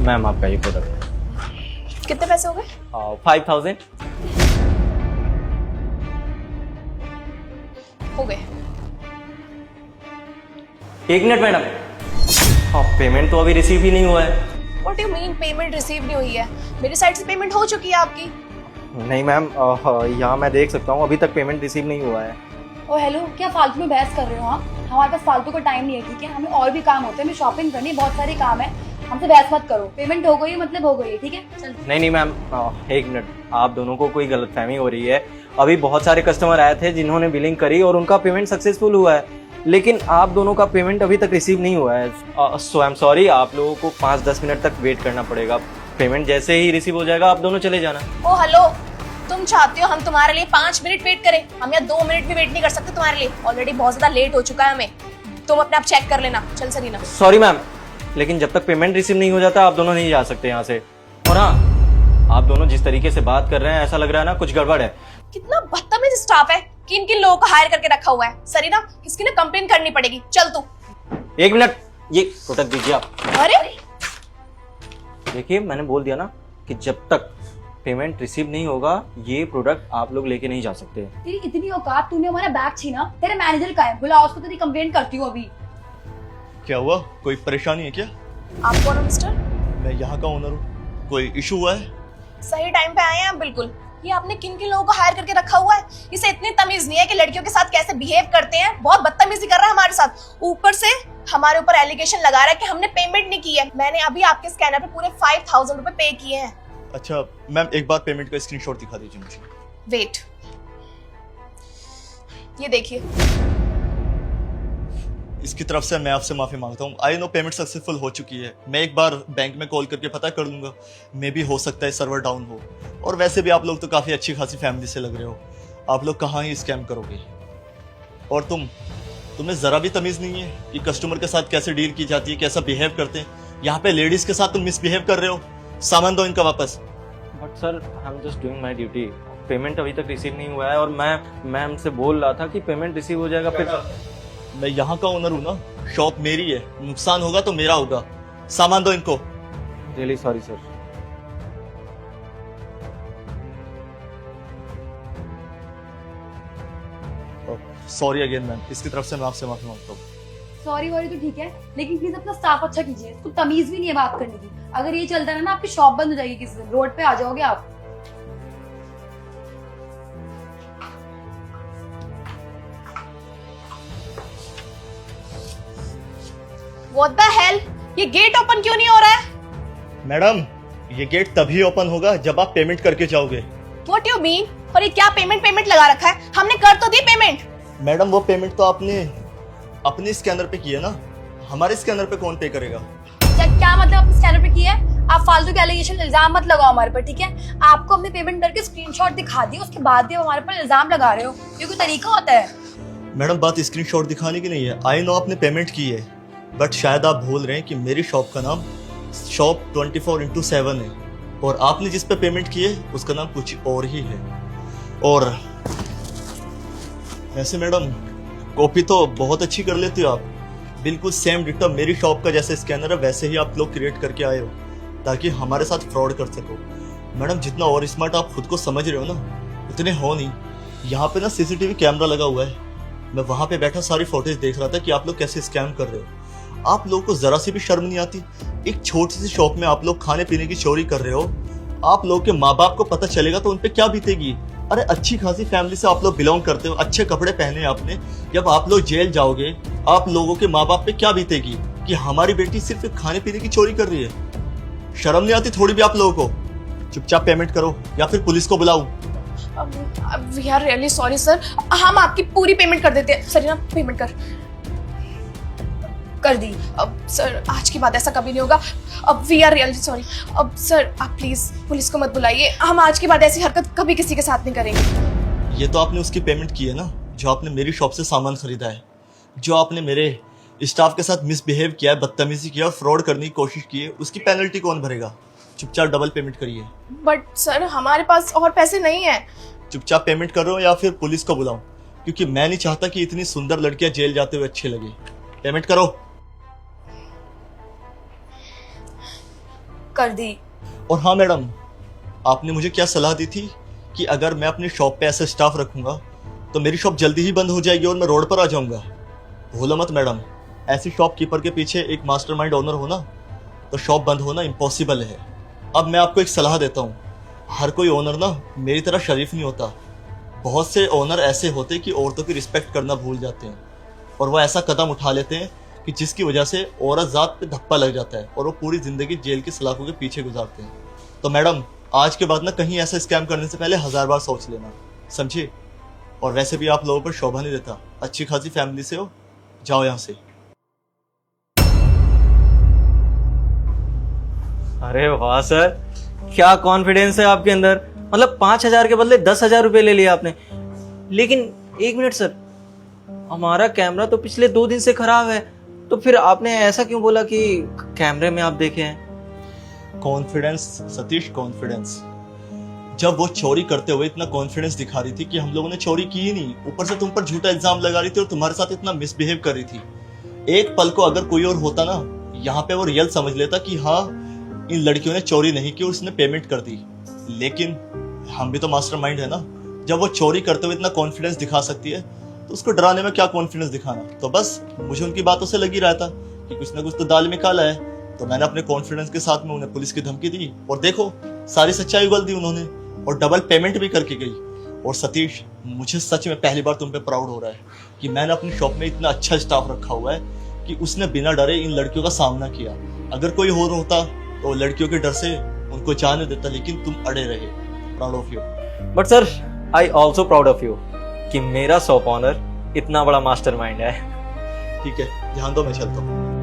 Ma'am आपका ये product. कितने पैसे हो गए? 5000। हो गए। एक मिनट मैडम, हाँ पेमेंट तो अभी रिसीव ही नहीं हुआ है। What do you mean payment receive नहीं हुई है? मेरी साइड से पेमेंट हो चुकी है आपकी। नहीं मैम, यहाँ मैं देख सकता हूँ अभी तक पेमेंट रिसीव नहीं हुआ है। ओ हेलो, क्या फालतू में बहस कर रहे हो आप? हमारे पास फालतू का टाइम नहीं है, ठीक है? हमें और भी काम होते हैं, हमें शॉपिंग करनी है, बहुत सारे काम है। हमसे बहस मत करो। पेमेंट हो गई है मतलब हो गई है, ठीक है? चल। नहीं मैम, एक मिनट, आप दोनों को कोई गलतफहमी हो रही है। अभी बहुत सारे कस्टमर आए थे जिन्होंने बिलिंग करी और उनका पेमेंट सक्सेसफुल हुआ है, लेकिन आप दोनों का पेमेंट अभी तक रिसीव नहीं हुआ है। सो आई एम सॉरी, आप लोगों को 5-10 मिनट तक वेट करना पड़ेगा। पेमेंट जैसे ही रिसीव हो जाएगा आप दोनों चले जाना। ओ हेलो, तुम चाहती हो हम तुम्हारे लिए 5 मिनट वेट करें? हम यहाँ 2 मिनट भी वेट नहीं कर सकते तुम्हारे लिए। ऑलरेडी बहुत ज्यादा लेट हो चुका है हमें। तुम अपने आप चेक कर लेना। चल सरीना। सॉरी मैम, लेकिन जब तक पेमेंट रिसीव नहीं हो जाता आप दोनों नहीं जा सकते यहाँ से। और हाँ, आप दोनों जिस तरीके से बात कर रहे हैं ऐसा लग रहा है ना कुछ गड़बड़ है। कितना बदतमीज स्टाफ है। किन किन लोगों को हायर करके रखा हुआ है? सरीना, इसकी ना कंप्लेन करनी पड़ेगी। चल तू। एक मिनट, ये प्रोडक्ट दीजिए आप। अरे देखिए मैंने बोल दिया ना कि जब तक पेमेंट रिसीव नहीं होगा ये प्रोडक्ट आप लोग लेके नहीं जा सकते। तेरी इतनी औकात, तूने हमारा बैग छीना। तेरे मैनेजर का है, बुलाओ उसको, तेरी कंप्लेंट करती हूँ अभी। क्या हुआ? कोई परेशानी है क्या? आप कौन हो मिस्टर? मैं यहाँ का ओनर हूँ। कोई इशू हुआ है? सही टाइम पे आए हैं आप बिल्कुल। ये आपने किन किन लोगों को हायर करके रखा हुआ है? इसे इतनी तमीज नहीं है कि लड़कियों के साथ कैसे बिहेव करते हैं। बहुत बदतमीजी कर रहा है हमारे साथ। ऊपर से हमारे ऊपर एलिगेशन लगा रहा है कि हमने पेमेंट नहीं की है। मैंने अभी आपके स्कैनर पे पूरे 5000 रुपए पे किए हैं। अच्छा मैम, एक बार पेमेंट का स्क्रीनशॉट दिखा दीजिए मुझे। वेट, ये देखिए। इसकी तरफ से मैं आपसे माफी मांगता हूँ। आई नो पेमेंट सक्सेसफुल हो चुकी है। मैं एक बार बैंक में कॉल करके पता कर लूंगा। मे भी हो सकता है सर्वर डाउन हो। और वैसे भी आप लोग तो काफी अच्छी खासी फैमिली से लग रहे हो। आप लोग कहाँ ही स्कैम करोगे? और तुम्हें जरा भी तमीज नहीं है कि कस्टमर के साथ कैसे डील की जाती है, कैसा बिहेव करते हैं। यहाँ पे लेडीज के साथ तुम मिसबिहेव कर रहे हो। सामान दो इनका वापस। But sir, I am just doing my duty. Payment अभी तक रिसीव नहीं हुआ है और मैं हमसे बोल रहा था कि पेमेंट रिसीव हो जाएगा फिर। मैं यहाँ का ओनर हूँ ना, शॉप मेरी है। नुकसान होगा तो मेरा होगा। सामान दो इनको। Really sorry sir. Sorry again ma'am, इसकी तरफ से मैं आपसे माफी मांगता हूँ। सॉरी वॉरी तो ठीक है, लेकिन प्लीज अपना स्टाफ अच्छा कीजिए। इसको तमीज भी नहीं है बात करने की। अगर ये चलता है ना, आपकी शॉप बंद हो जाएगी। किसी दिन रोड पे आ जाओगे आप। What the hell? ये गेट ओपन क्यों नहीं हो रहा है? मैडम, ये गेट तभी ओपन होगा जब आप पेमेंट करके जाओगे। What you mean? और ये क्या पेमेंट लगा रखा है? हमने कर तो दी पेमेंट। मैडम, वो पेमेंट तो आपने अपने स्कैनर पे की है ना। हमारे स्कैनर पे कौन पे करेगा? क्या मतलब अपने स्कैनर पे किया है? आप फालतू के एलिगेशन इल्जाम मत लगाओ हमारे पर, ठीक है? आपको हमने पेमेंट करके स्क्रीनशॉट दिखा दी, उसके बाद भी आप हमारे पर इल्जाम लगा रहे हो। ये कोई तरीका होता है? मैडम, बात स्क्रीनशॉट दिखाने की नहीं है। आई नो आपने पेमेंट की है, बट शायद आप भूल रहे हैं कि मेरी शॉप का नाम शॉप 24x7 है और आपने जिस पे पेमेंट की है उसका नाम कुछ और ही है। और वैसे मैडम, कॉपी तो बहुत अच्छी कर लेती हो आप। बिल्कुल सेम डिट्टो मेरी शॉप का जैसे स्कैनर है वैसे ही आप लोग क्रिएट करके आए हो ताकि हमारे साथ फ्रॉड कर सको। मैडम, जितना और स्मार्ट आप खुद को समझ रहे हो ना, उतने हो नहीं। यहाँ पे ना सीसीटीवी कैमरा लगा हुआ है। मैं वहां पे बैठा सारी फोटेज देख रहा था कि आप लोग कैसे स्कैम कर रहे हो। आप लोगों को जरा सी भी शर्म नहीं आती? एक छोटी सी शॉप में आप लोग खाने पीने की चोरी कर रहे हो। आप लोगों के माँ बाप को पता चलेगा तो उनपे क्या बीतेगी? अरे अच्छी खासी फैमिली से आप लोग बिलोंग करते हो, अच्छे कपड़े पहने हैं आपने। जब आप लोग जेल जाओगे, आप लोगों के माँ बाप पे क्या बीतेगी कि हमारी बेटी सिर्फ खाने पीने की चोरी कर रही है? शर्म नहीं आती थोड़ी भी आप लोगों को? चुपचाप पेमेंट करो या फिर पुलिस को बुलाऊं? We are really sorry sir. हम आपकी पूरी पेमेंट कर देते हैं। सरीना, पेमेंट कर दी। अब सर, आज के बाद ऐसा कभी नहीं होगा। अब वी आर रियली सॉरी। अब सर, आप प्लीज पुलिस को मत बुलाइए। हम आज के बाद ऐसी हरकत कभी किसी के साथ नहीं करेंगे। ये तो आपने उसकी पेमेंट की है ना, जो आपने मेरी शॉप से सामान खरीदा है। जो आपने मेरे स्टाफ के साथ मिसबिहेव किया है, बदतमीजी किया और फ्रॉड करने की कोशिश की है, उसकी पेनल्टी कौन भरेगा? चुपचाप डबल पेमेंट करिए। बट सर, हमारे पास और पैसे नहीं है। चुपचाप पेमेंट करो या फिर पुलिस को बुलाऊं, क्योंकि मैं नहीं चाहता कि इतनी सुंदर लड़कियां जेल जाते हुए अच्छी लगे। पेमेंट करो। कर दी। और हाँ मैडम, आपने मुझे क्या सलाह दी थी कि अगर मैं अपनी शॉप पे ऐसे स्टाफ रखूंगा तो मेरी शॉप जल्दी ही बंद हो जाएगी और मैं रोड पर आ जाऊंगा। भूलो मत मैडम, ऐसी शॉपकीपर के पीछे एक मास्टरमाइंड ओनर होना तो शॉप बंद होना इम्पॉसिबल है। अब मैं आपको एक सलाह देता हूँ, हर कोई ओनर ना मेरी तरह शरीफ नहीं होता। बहुत से ओनर ऐसे होते कि औरतों की रिस्पेक्ट करना भूल जाते हैं और वो ऐसा कदम उठा लेते हैं कि जिसकी वजह से औरत जात पे धप्पा लग जाता है और वो पूरी जिंदगी जेल की सलाखों के पीछे गुजारते हैं। तो मैडम, आज के बाद ना कहीं ऐसा स्कैम करने से पहले 1000 बार सोच लेना, समझे? और वैसे भी आप लोगों पर शोभा नहीं देता, अच्छी खासी फैमिली से हो, जाओ यहाँ से। अरे वाह सर, क्या कॉन्फिडेंस है आपके अंदर। मतलब 5000 के बदले 10,000 रुपए ले लिए आपने। लेकिन एक मिनट सर, हमारा कैमरा तो पिछले 2 दिन से खराब है, तो फिर आपने ऐसा क्यों बोला कि कैमरे में आप देखे हैं? Confidence Satish, confidence. जब वो चोरी करते हुए इतना कॉन्फिडेंस दिखा रही थी कि हम लोगों ने चोरी की ही नहीं, ऊपर से तुम पर झूठा इल्जाम लगा रही थी और तुम्हारे साथ इतना मिसबिहेव कर रही थी, एक पल को अगर कोई और होता ना, यहाँ पे वो रियल समझ लेता कि हाँ इन लड़कियों ने चोरी नहीं की और उसने पेमेंट कर दी। लेकिन हम भी तो मास्टरमाइंड है ना, जब वो चोरी करते हुए इतना कॉन्फिडेंस दिखा सकती है तो उसको डराने में क्या कॉन्फिडेंस दिखाना। तो बस मुझे उनकी बातों से लगी रहा था कि कुछ ना कुछ तो दाल में काला है, तो मैंने अपने कॉन्फिडेंस के साथ में उन्हें पुलिस की धमकी दी और देखो सारी सच्चाई उगल दी उन्होंने और डबल पेमेंट भी करके गई। और सतीश, मुझे सच में पहली बार तुम पे प्राउड हो रहा है कि मैंने अपनी शॉप में इतना अच्छा स्टाफ रखा हुआ है कि उसने बिना डरे इन लड़कियों का सामना किया। अगर कोई और होता तो लड़कियों के डर से उनको जाने देता, लेकिन तुम अड़े रहे। Proud of you. But sir, I also proud of you कि मेरा शॉप ऑनर इतना बड़ा मास्टरमाइंड है। ठीक है, ध्यान दो, मैं चलता हूँ।